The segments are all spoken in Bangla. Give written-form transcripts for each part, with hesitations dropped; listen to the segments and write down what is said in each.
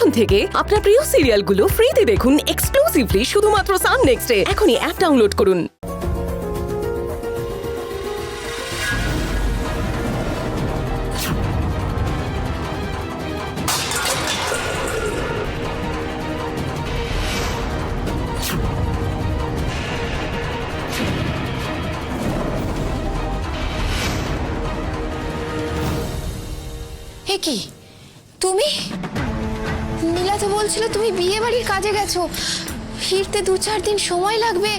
এখন থেকে আপনার প্রিয় সিরিয়ালগুলো ফ্রিতে দেখুন এক্সক্লুসিভলি শুধুমাত্র সান নেক্সটে। এখনই অ্যাপ ডাউনলোড করুন। হে কি তুমি? নীলা তো বলছিল তুমি বিয়ে বাড়ির কাজে গেছো, ফিরতে 2-4 দিন সময় লাগবে।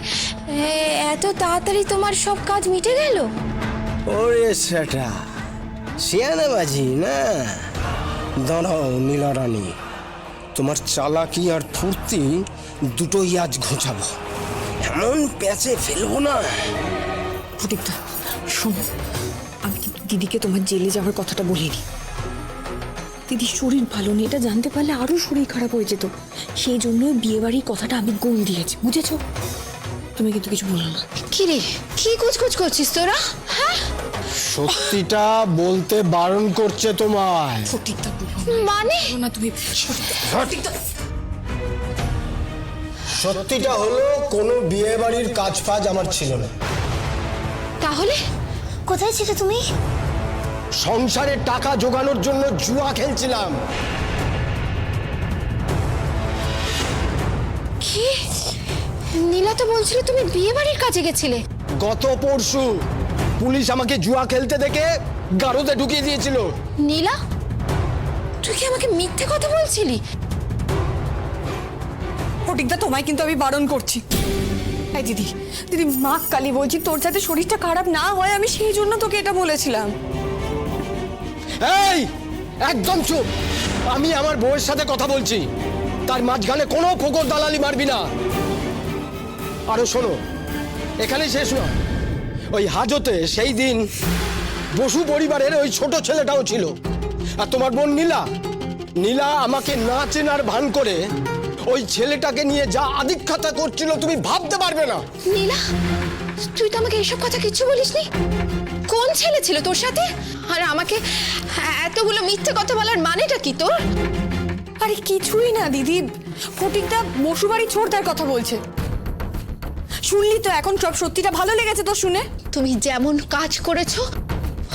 এত তাড়াতাড়ি তোমার সব কাজ মিটে গেল? ওরে সেটা শিয়ানাবাজি না। দাঁড়াও নীলা রানী, তোমার চালাকি আর ফুর্তি দুটোই আজ ঘোচাবো, এমন প্যাচে ফেলবো না। ফটিকদা শোনো, আমি কিন্তু দিদিকে তোমার জেলে যাওয়ার কথাটা বলিনি। দিদির শরীর ভালো নেই, এটা জানতে পারলে আরো শরীর খারাপ হয়ে যেত। সেই জন্য বিয়ে বাড়ির কথাটা আমি গোল দিয়েছি, বুঝেছো? তুমি কিন্তু কিছু বলো না। কি রে, কি কুচকুচ করছিস তোরা? হ্যাঁ, সত্যিটা বলতে বারণ করছে তোমায়। ফটিকদা বলো মানে না তুমি। ফটিকদা সত্যিটা হলো কোনো বিয়ে বাড়ির কাজ ফাজ আমার ছিল না। তাহলে কোথায় ছিলে তুমি? সংসারে টাকা জোগানোর জন্য জুয়া খেলছিলাম। কি? নীলা তো বলছিল তুমি বিয়ে বাড়ির কাজে গেছিলে। গত পরশু পুলিশ আমাকে জুয়া খেলতে দেখে গারদে ঢুকিয়ে দিয়েছিল। নীলা, তুই কি আমাকে মিথ্যে কথা বলছিলি? ফটিকদা তোমায় কিন্তু আমি বারণ করছি। এই দিদি, দিদি মা কালী বলছি, তোর যাতে শরীরটা খারাপ না হয় আমি সেই জন্য তোকে এটা বলেছিলাম। এই একদম চুপ, আমি আমার বউয়ের সাথে কথা বলছি, তার মাঝখানে কোনো ফোকর দালালি মারবি না। আরো শোনো, এখানে শেষ নয়, ওই হাজতে সেই দিন বসু পরিবারের ওই ছোট ছেলেটাও ছিল। আর তোমার বোন নীলা, নীলা আমাকে না চেনার ভান করে ওই ছেলেটাকে নিয়ে যা আদিক্ষাতা করছিল তুমি ভাবতে পারবে না। নীলা, তুই তো আমাকে এইসব কথা কিচ্ছু বলিসনি। কোন ছেলে ছিল তোর সাথে? আর আমাকে এতগুলো মিথ্যে কথা বলার মানেটা কি তোর? আরে কিছুই না দিদি, ফটিকদা বসুবাড়ি ছোড়দার কথা বলছে। শুনলি তো এখন সব সত্যিটা ভালো লেগেছে তো শুনে? তুমি যেমন কাজ করেছো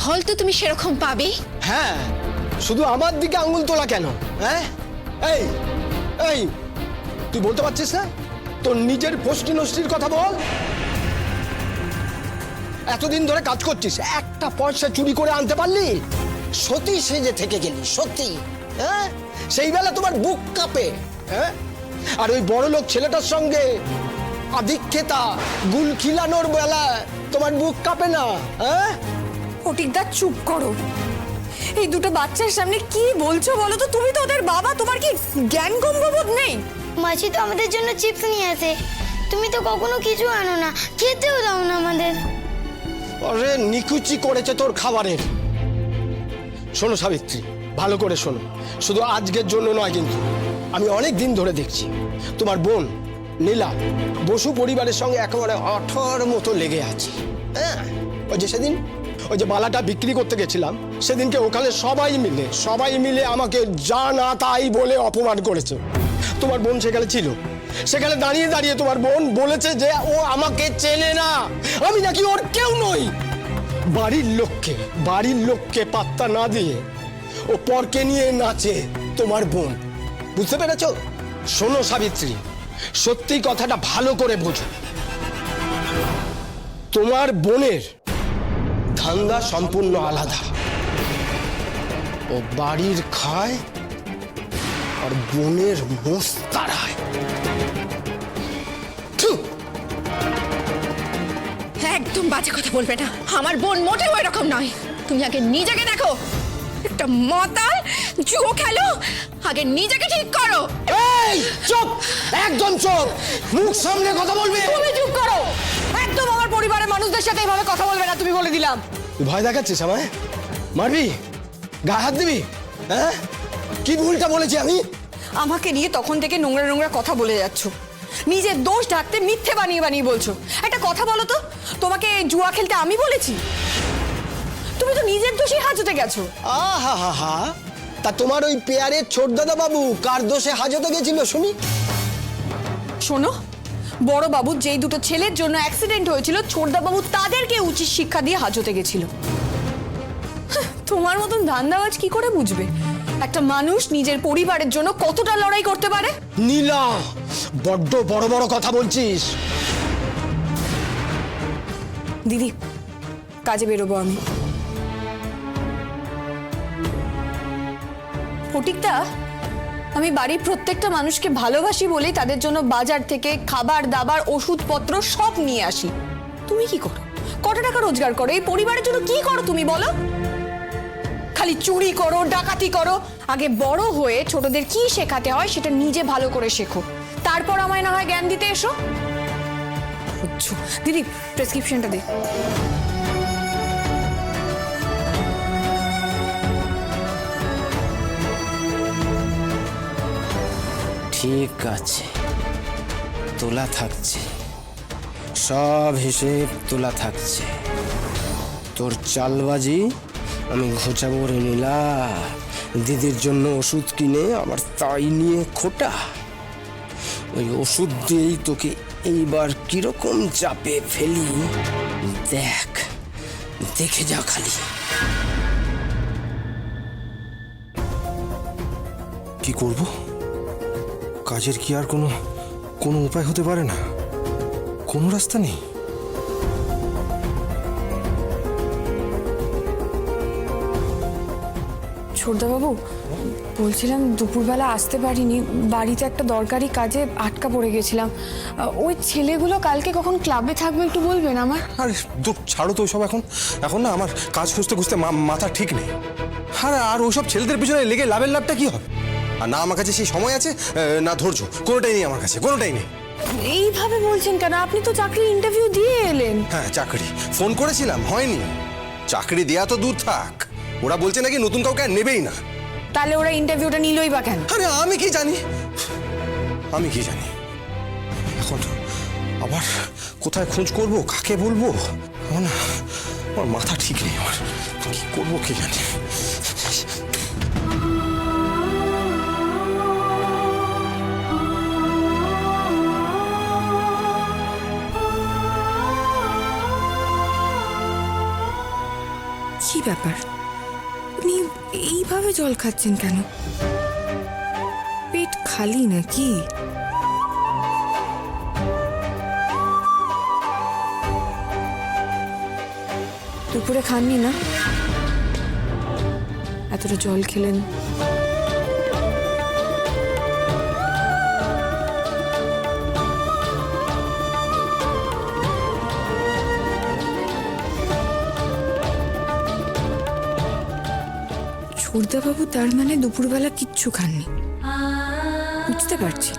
হয়তো তুমি সেরকম পাবেই। হ্যাঁ, শুধু আমার দিকে আঙুল তোলা কেন? হ্যাঁ, এই এই তুই বলতে পারছিস না? তোর নিজের পোস্টি নষ্টির কথা বল। এতদিন ধরে কাজ করছিস, একটা পয়সা চুরি করে আনতে পারলি? সত্যি সেজে থেকে গেলি সত্যি? হ্যাঁ, সেই বেলা তোমার বুক কাঁপে। হ্যাঁ, আর ওই বড় লোক ছেলেটার সঙ্গে আধিক্যতা গুল খিলানোর বেলা তোমার বুক কাঁপে না? হ্যাঁ, ফটিকদা চুপ করো। এই দুটো বাচ্চার সামনে কি বলছো বলো তো? তুমি তো ওদের বাবা, তোমার কি জ্ঞান গম্ভবোধ নেই? মাছি তো আমাদের জন্য চিপস নিয়ে আসে, তুমি তো কখনো কিছু আনো না, খেতেও দাও না আমাদের। আরে নিকুচি করেছে তোর খাবারের। শোনো সাবিত্রী, ভালো করে শোনো, শুধু আজকের জন্য নয়, কিন্তু আমি অনেক দিন ধরে দেখছি তোমার বোন নীলা বসু পরিবারের সঙ্গে একেবারে অঠর মতো লেগে আছে। হ্যাঁ, ওই যে সেদিন ওই যে বালাটা বিক্রি করতে গেছিলাম, সেদিনকে ওখানে সবাই মিলে আমাকে যা না তাই বলে অপমান করেছে। তোমার বোন সেখানে ছিল, সেখানে দাঁড়িয়ে দাঁড়িয়ে তোমার বোন বলেছে যে ও আমাকে চেনে না, আমি নাকি ওর কেউ নই। বাড়ির লোককে পাত্তা না দিয়ে ও পরকে নিয়ে নাচে তোমার বোন, বুঝতে পেরেছ? শোনো সাবিত্রী, সত্যি কথাটা ভালো করে বোঝো, তোমার বোনের ধান্দা সম্পূর্ণ আলাদা। ও বাড়ির খায় আর বোনের মোষ তাড়ায়। একদম বাজে কথা বলবে না, আমার বোন মোটেও এরকম নয়। তুমি আগে নিজেকে দেখো, একটা মাতাল, জুয়ো খেলো, আগে নিজেকে ঠিক করো। এই চুপ, একদম চুপ, মুখ সামনে কথা বলবে। তুমি চুপ করো, একদম আমার পরিবারের মানুষদের সাথে এভাবে কথা বলবে না, তুমি বলে দিলাম। তুই ভয় দেখাচ্ছিস আমায়? মারবি? গায়ে হাত দিবি? হ্যাঁ, কি ভুলটা বলেছি আমি? আমাকে নিয়ে তখন থেকে নোংরা নোংরা কথা বলে যাচ্ছ, নিজের দোষ ঢাকতে মিথ্যে বানিয়ে বানিয়ে বলছো। একটা কথা বলো তো, তোমাকে জুয়া খেলতে আমি বলেছি? তুমি তো নিজের দোষে হাজতে গেছো। আহা হা হা, তা তোমার ওই পেয়ারের ছোট দাদা বাবু কার দোষে হাজতে গেছিল শুনি? শোনো, বড় বাবু যেই দুটো ছেলের জন্য অ্যাক্সিডেন্ট হয়েছিল, ছোটদা বাবু তাদেরকে উচিত শিক্ষা দিয়ে হাজতে গেছিল। তোমার মতন ধান্দাবাজ কি করে বুঝবে একটা মানুষ নিজের পরিবারের জন্য কতটা লড়াই করতে পারে? নীলা, বড্ড বড় বড় কথা বলছিস। দিদি, কাজে বেরোবো আমি। ফটিকদা, আমি বাড়ির প্রত্যেকটা মানুষকে ভালোবাসি বলেই তাদের জন্য বাজার থেকে খাবার দাবার ওষুধপত্র সব নিয়ে আসি। তুমি কি করো? কত টাকা রোজগার করো? এই পরিবারের জন্য কি করো তুমি বলো? খালি চুরি করো, ডাকাতি করো। আগে বড় হয়ে ছোটদের কি শেখাতে হয় সেটা নিজে ভালো করে শেখো, তারপর আমায় না হয় জ্ঞান দিতে এসো। দিদি, প্রেসক্রিপশনটা দে। ঠিক আছে, তোলা থাকছে, সব হিসেব তোলা থাকছে। তোর চালবাজি আমি ঘোচাবো রে নীলা। দিদির জন্য ওষুধ কিনে আবার তাই নিয়ে খোটা। ওই ওষুধ দিয়েই তোকে এইবার কিরকম চাপে ফেলি দেখ, দেখে যা খালি। কি করব? কাজের কি আর কোনো উপায় হতে পারে না? কোনো রাস্তা নেই? ছোটদাবাবু, বলছিলাম দুপুরবেলা আসতে পারিনি, বাড়িতে একটা দরকারি কাজে আটকা পড়ে গেছিলাম। ওই ছেলেগুলো কালকে কখন ক্লাবে থাকবে একটু বলবেন আমার? আরে দূর, ছাড়ো তো ওইসব। এখন না আমার কাজ খুঁজতে খুঁজতে মাথা ঠিক নেই। আর ওইসব ছেলেদের পিছনে লেগে লাভটা কি হবে? আর না আমার কাছে সেই সময় আছে, না ধৈর্য, কোনোটাই নেই আমার কাছে, কোনোটাই নেই। এইভাবে বলছেন কেন? আপনি তো চাকরির ইন্টারভিউ দিয়ে এলেন। হ্যাঁ, চাকরি ফোন করেছিলাম, হয়নি। চাকরি দেয়া তো দূর থাক, ওরা বলছে নাকি নতুন কাউকে আর নেবেই না। তাহলে ওরা ইন্টারভিউটা নিলই বা কেন? আরে আমি কি জানি, এখন আবার কোথায় খোঁজ করব, কাকে বলবো? আমার মাথা ঠিক নেই, আমার কি করবো কি জানি। কি ব্যাপার, আপনি এইভাবে জল খাচ্ছেন কেন? পেট খালি নাকি? দুপুরে খাননি না? এতটা জল খেলেন। ছোটদাবাবু তার মানে দুপুরবেলা কিচ্ছু খাননি। বুঝতে পারছি,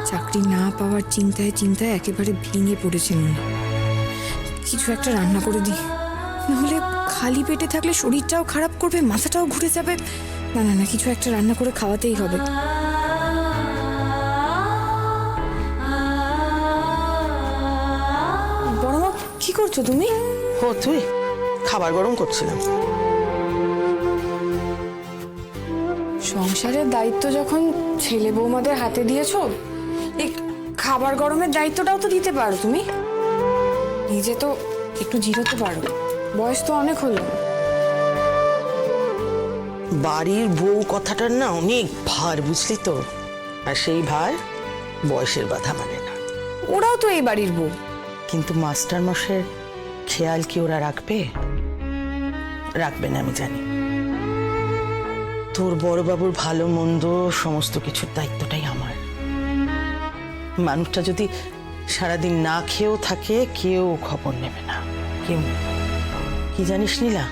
চাকরি না পাওয়ার চিন্তায় চিন্তায় একেবারে ভেঙে পড়েছেন উনি। কিছু একটা রান্না করে দিই, নাহলে খালি পেটে থাকলে শরীরটাও খারাপ করবে, মাথাটাও ঘুরে যাবে। না না না, কিছু একটা রান্না করে খাওয়াতেই হবে। বড় মা, কি করছো তুমি? ও তুই? খাবার গরম করছিলাম। সংসারের দায়িত্ব যখন ছেলে বৌমাদের হাতে দিয়েছো, এই খাবার গরমের দায়িত্বটাও তো দিতে পারো তুমি। নিজে তো একটু জিরোতে পারো, বয়স তো অনেক হলো। বাড়ির বউ কথাটার না অনেক ভার, বুঝলি তো? আর সেই ভার বয়সের বাধা মানে না। ওরাও তো এই বাড়ির বউ। কিন্তু মাস্টার মশাইয়ের খেয়াল কি ওরা রাখবে? রাখবে না আমি জানি। তোর বড়বাবুর ভালো মন্দ সমস্ত কিছুর দায়িত্বটাই আমার। মানুষটা যদি সারাদিন না খেয়েও থাকে, কেউ খবর নেবে না, কেউ। কি জানিস নীলা,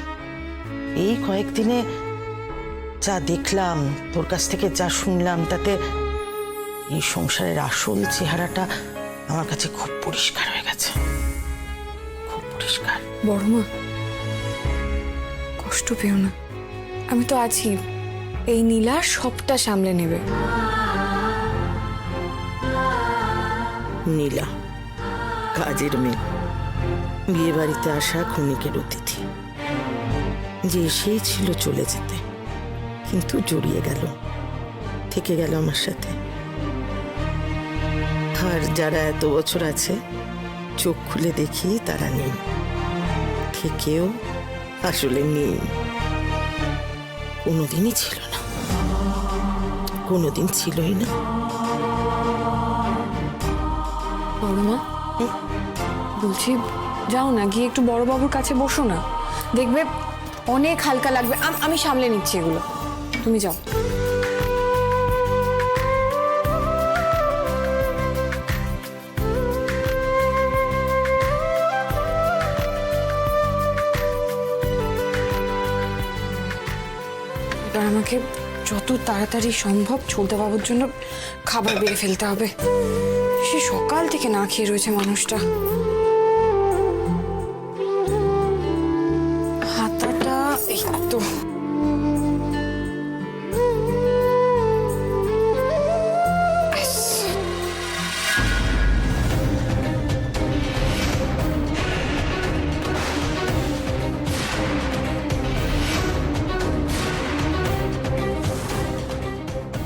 এই কয়েকদিনে যা দেখলাম, তোর কাছ থেকে যা শুনলাম, তাতে এই সংসারের আসল চেহারাটা আমার কাছে খুব পরিষ্কার হয়ে গেছে, খুব পরিষ্কার। বড় মা, কষ্ট পেও না, আমি তো আছি। এই নীলা সবটা সামলে নেবে। নীলা কাজের মেয়ে, বিয়ে বাড়িতে আসা ক্ষণিকের অতিথি, যে এসেই ছিল চলে যেতে। কিন্তু জড়িয়ে গেল, থেকে গেল আমার সাথে। আর যারা এত বছর আছে, চোখ খুলে দেখি তারা নেই, থেকেও আসলে নেই। কোনোদিনই ছিল না, কোনোদিন ছিলই না। বড় মা, বলছি যাও না, গিয়ে একটু বড়বাবুর কাছে বসো না, দেখবে অনেক হালকা লাগবে। আমি সামলে নিচ্ছি এগুলো, তুমি যাও। এবার আমাকে যত তাড়াতাড়ি সম্ভব ছোটদাবাবুর জন্য খাবার বেড়ে ফেলতে হবে। সে সকাল থেকে না খেয়ে রয়েছে মানুষটা। হাতাটা এই তো।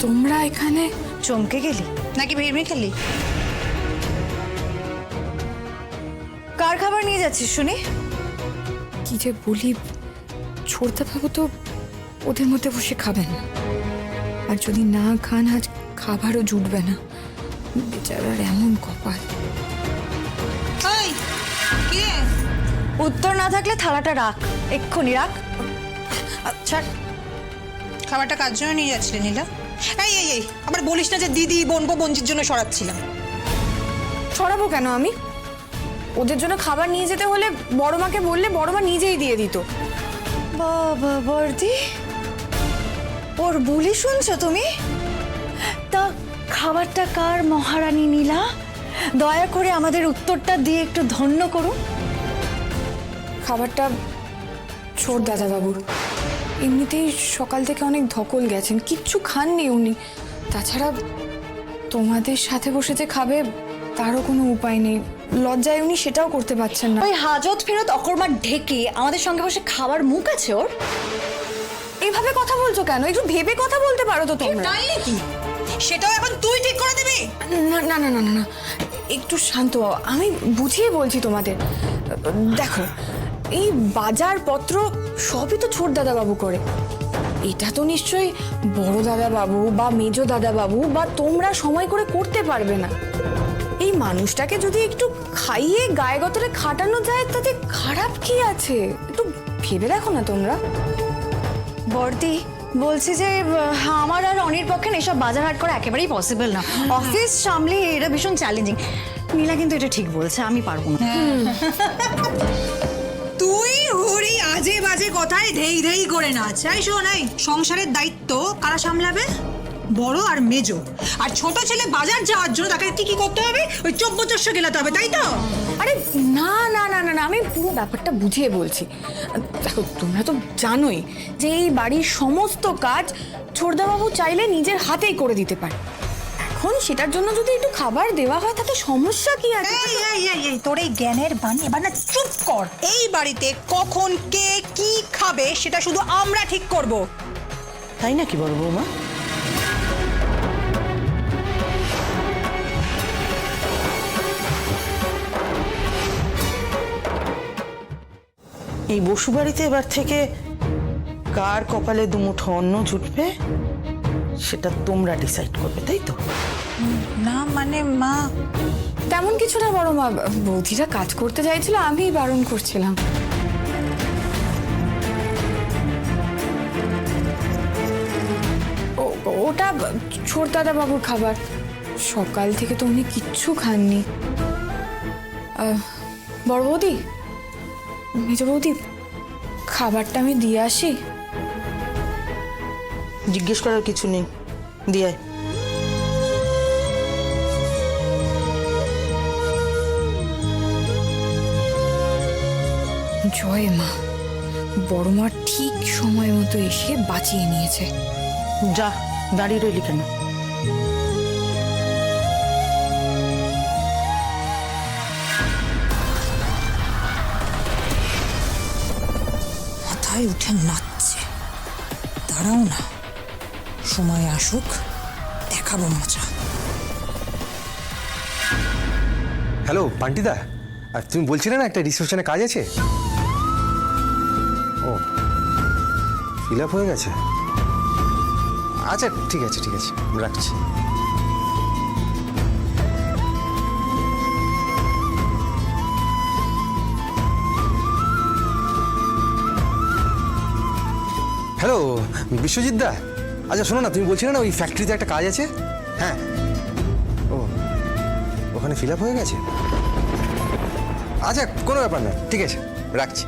তোমরা এখানে? চমকে গেলি নাকি ভেড়মি খেলি? কার খাবার নিয়ে যাচ্ছিস শুনি? কি যে বলি, ছোটদাবাবু তো ওদের মধ্যে বসে খাবেন, আর যদি না খান আজ খাবারও জুটবে না। বেচারার এমন কপাল। উত্তর না থাকলে থালাটা রাখ, এক্ষুনি রাখ। আচ্ছা, খাবারটা কার জন্য নিয়ে যাচ্ছিলে নীলা? এই এই এই আবার বলিস না যে দিদি বোনবো বঞ্জির জন্য সরাচ্ছিলাম। ছড়াবো কেন আমি? ওদের জন্য খাবার নিয়ে যেতে হলে বড় মাকে বললে বড় মা নিজেই দিয়ে দিত। বাবা বর্দি, ওর বুলি শুনছো তুমি? তা খাবারটা কার মহারানী নীলা? দয়া করে আমাদের উত্তরটা দিয়ে একটু ধন্য করুন। খাবারটা ছোট দাদাবাবুর। এমনিতেই সকাল থেকে অনেক ধকল গেছেন, কিচ্ছু খাননি উনি। তাছাড়া তোমাদের সাথে বসে যে খাবে তারও কোনো উপায় নেই, লজ্জায় উনি সেটাও করতে পারছেন না। ওই হাজত ফেরত অকর্মার ঢেকে আমাদের সঙ্গে বসে খাবার মুখ আছে ওর? এইভাবে কথা বলছো কেন? একটু ভেবে কথা বলতে পারো তো তোমরা। তাই নাকি? সেটাও এখন তুই ঠিক করে দিবি? না না না না না না, একটু শান্ত হও, আমি বুঝিয়ে বলছি তোমাদের। দেখো, এই বাজারপত্র সবই তো ছোট দাদাবাবু করে। এটা তো নিশ্চয়ই বড় দাদাবাবু বা মেজ দাদাবাবু বা তোমরা সময় করে করতে পারবে না। এই মানুষটাকে যদি একটু খাইয়ে গায়ে গতরে খাটানো যায় তাতে খারাপ কি আছে? একটু ভেবে দেখো না তোমরা। বর্দি, বলছি যে আমার আর অনির পক্ষে না এসব বাজার হাট করা একেবারেই পসিবল না। অফিস সামলে এটা ভীষণ চ্যালেঞ্জিং। নীলা কিন্তু এটা ঠিক বলছে, আমি পারবো না। তুই হরি আজে বাজে কথায় ধেই ধেই করে না চাই। শোনাই, সংসারের দায়িত্ব কারা সামলাবে? বড় আর মেজো। আর ছোট ছেলে বাজার যাওয়ার জন্য তাকে কি করতে হবে? ওই 1400 গেলাতে হবে, তাই তো? আরে না না না না না, আমি পুরো ব্যাপারটা বুঝিয়ে বলছি। দেখো, তোমরা তো জানোই যে এই বাড়ির সমস্ত কাজ ছোটদাবাবু চাইলে নিজের হাতেই করে দিতে পারে। এখন সেটার জন্য যদি একটু খাবার দেওয়া হয় তাতে সমস্যা কি আছে? এই তোর এই জ্ঞানের বাণী এবার না চুপ কর। এই বাড়িতে কখন কে কি খাবে সেটা শুধু আমরা ঠিক করব। তাই নাকি বড় বৌমা? এই বসু বাড়িতে এবার থেকে কার কপালে দুমুঠো অন্ন জুটবে সেটা তোমরা ডিসাইড করবে, তাই তো? না মানে মা, তেমন কিছু না বড় মা, বৌদিরা কাজ করতে চাইছিল, আমি বারণ করছিলাম। ওটা ছোট দাদাবাবুর খাবার। সকাল থেকে তো উনি কিচ্ছু খাননি। বড় বৌদি, মেজ বৌদি, খাবারটা আমি দিয়ে আসি। জিজ্ঞেস করার কিছু নেই, দিয়ে আয়। জয় মা, বড় মা ঠিক সময় মতো এসে বাঁচিয়ে নিয়েছে। যা, দাঁড়িয়ে রইলি কেন? মাথায় উঠে নাচছে, দাঁড়াও না। সময় আসুক, দেখাবো মজা। হ্যালো পান্টিদা, আর তুমি বলছিলে না একটা রিসেপশনে কাজ আছে? ও, ফিল আপ হয়ে গেছে? আচ্ছা ঠিক আছে ঠিক আছে, রাখছি। হ্যালো বিশ্বজিৎ দা, আচ্ছা শোনো না, তুমি বলছিলে না ওই ফ্যাক্টরিতে একটা কাজ আছে? হ্যাঁ, ও ওখানে ফিল আপ হয়ে গেছে? আচ্ছা কোনো ব্যাপার না, ঠিক আছে রাখছি।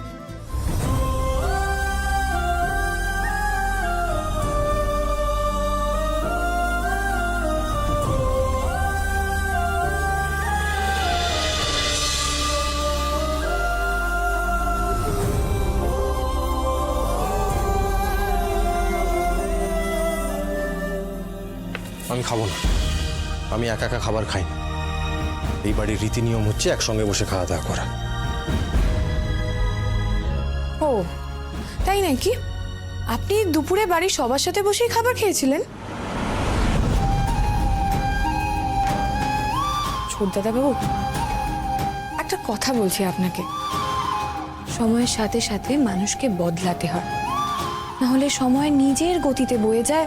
আমি খাবো না, আমি একা একা খাবার খাই না। এই বাড়ির রীতি নিয়ম হচ্ছে একসঙ্গে বসে খাওয়া দাওয়া করা। ও তাই নাকি? আপনি দুপুরে বাড়ির সবার সাথে বসেই খাবার খেয়েছিলেন? ছোটদাদাবাবু, একটা কথা বলছি আপনাকে। সময়ের সাথে সাথে মানুষকে বদলাতে হয়, নাহলে সময় নিজের গতিতে বয়ে যায়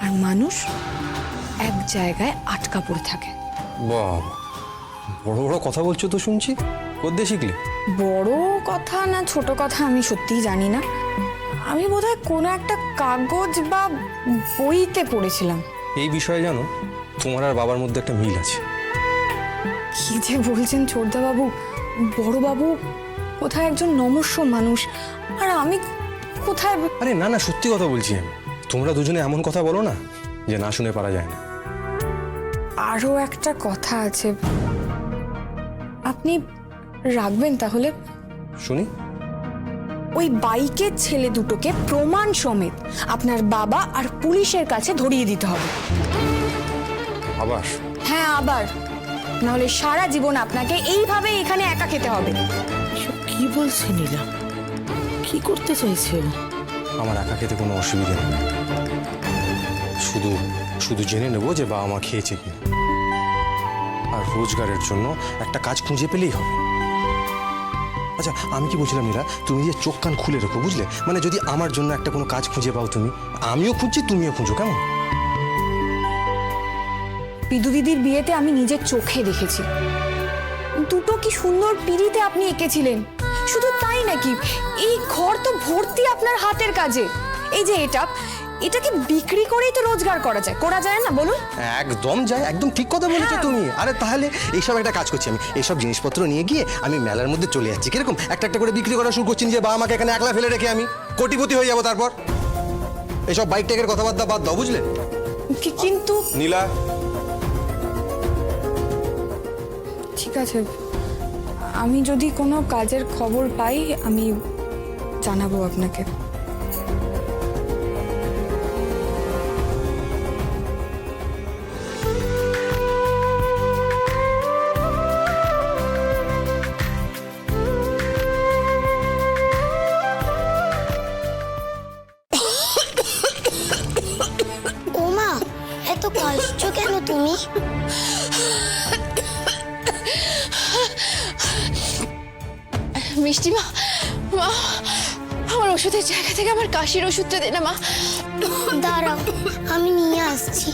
আর মানুষ এক জায়গায় আটকা পড়ে থাকে। বাবা, বড় বড় কথা বলছো তো শুনছি, কোথা শিখলে? বড় কথা না ছোট কথা আমি সত্যিই জানি না, আমি বোধহয় কোনো একটা কাগজ বা বইতে পড়েছিলাম। এই বিষয়ে জানো, তোমার আর বাবার মধ্যে একটা মিল আছে। কি যে বলছেন ছোটদাবাবু, বড়বাবু কোথায় একজন নমস্য মানুষ, আর আমি কোথায়। আরে না না, সত্যি কথা বলছি আমি। তোমরা দুজনে এমন কথা বলো না যে না শুনে পারা যায় না। আরও একটা কথা আছে, আপনি রাখবেন তাহলে? শুনি। ওই বাইকের ছেলে দুটোকে প্রমাণ সমেত আপনার বাবা আর পুলিশের কাছে ধরিয়ে দিতে হবে। আবার? হ্যাঁ আবার, নাহলে সারা জীবন আপনাকে এইভাবে এখানে একা খেতে হবে। কি বলছে নীলা? কি করতে চাইছে ও? আমার একা খেতে কোনো অসুবিধা নেই, শুধু শুধু জেনে নেবো যে বাবা মা খেয়েছে কি। আর রোজগারের জন্য একটা কাজ খুঁজে পেলেই হবে। আচ্ছা আমি কি বলছিলাম নীলা, তুমি যে চোখ কান খুলে রেখো, বুঝলে? মানে যদি আমার জন্য একটা কোনো কাজ খুঁজে পাও তুমি, আমিও খুঁজছি তুমিও খুঁজো, কেমন? পিদু দিদির বিয়েতে আমি নিজের চোখে দেখেছি দুটো কি সুন্দর পিঁড়িতে আপনি এঁকেছিলেন। শুধু তাই নাকি, এই ঘর তো ভর্তি আপনার হাতের কাজে। এই যে এটাকে বিক্রি করেই তো রোজগার করা যায় না বলুন? একদম যায়, একদম ঠিক কথা বলেছো তুমি। আরে তাহলে এইসব একটা কাজ করছি আমি, এইসব জিনিসপত্র নিয়ে গিয়ে আমি মেলার মধ্যে চলে যাচ্ছি, কিরকম একটা একটা করে বিক্রি করা শুরু করছি, যে বাবা মাকে এখানে একলা ফেলে রেখে আমি কোটিপতি হয়ে যাবো। তারপর এইসব বাইক টেকের কথাবার্তা বাদ দাও, বুঝলে? কিন্তু নীলা, ঠিক আছে, আমি যদি কোনো কাজের খবর পাই আমি জানাবো আপনাকে। ওমা, এত কাশছো কেন তুমি? মিষ্টি মা, মা আমার ওষুধের জায়গা থেকে আমার কাশির ওষুধটা দে না মা। দাঁড়াও, আমি নিয়ে আসছি।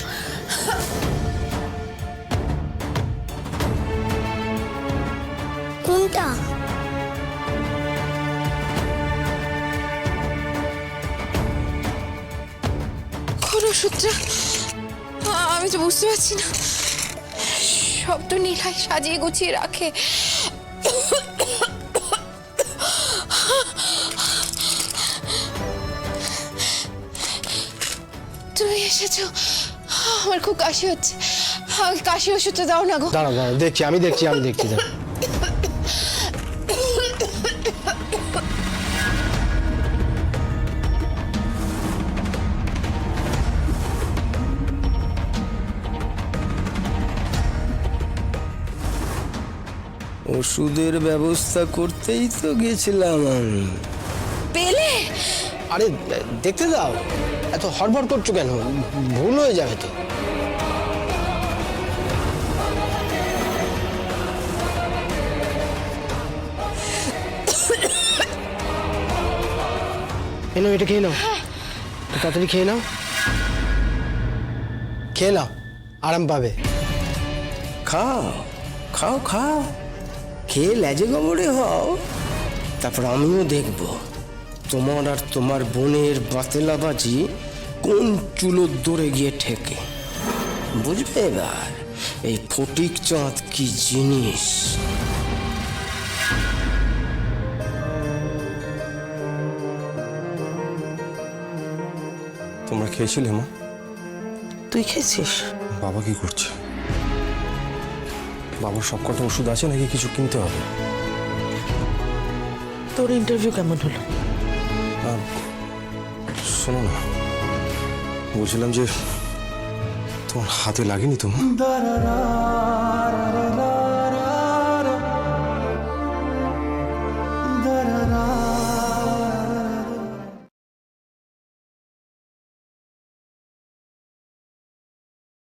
কোনটা? কোন ওষুধটা আমি তো বুঝতে পারছি না, সব তো নীলাই সাজিয়ে গুছিয়ে রাখে। তুমি এসেছো, আমার খুব কাশি হচ্ছে, কাশি ওষুধটা দাও না গো। দাঁড়াও দাঁড়াও, দেখছি আমি দেখছি দাঁড়াও। ওষুধের ব্যবস্থা করতেই তো গেছিলাম আমি। পেলে? আরে দেখতে দাও, এত হড়বড় করছো কেন? ভুল হয়ে যাবে তো। এটা খেয়ে নাও, তাড়াতাড়ি খেয়ে নাও, খেয়ে নাও, আরাম পাবে। খাও খাও খাও, খেয়ে লেজে গোবরে হও, তারপর আমিও দেখব তোমার আর তোমার বোনের বাতেলাবাজি কোন চুলোর দৌড়ে গিয়ে ঠেকে। বুঝবে এবার এই ফটিক চাঁদ কি জিনিস। তোমরা খেয়েছিলে মা? তুই খেয়েছিস? বাবা কি করছে? বাবার সবকটা ওষুধ আছে নাকি কিছু কিনতে হবে? তোর ইন্টারভিউ কেমন হলো? শোনো না, বলছিলাম যে তোমার হাতে লাগেনি তো মা?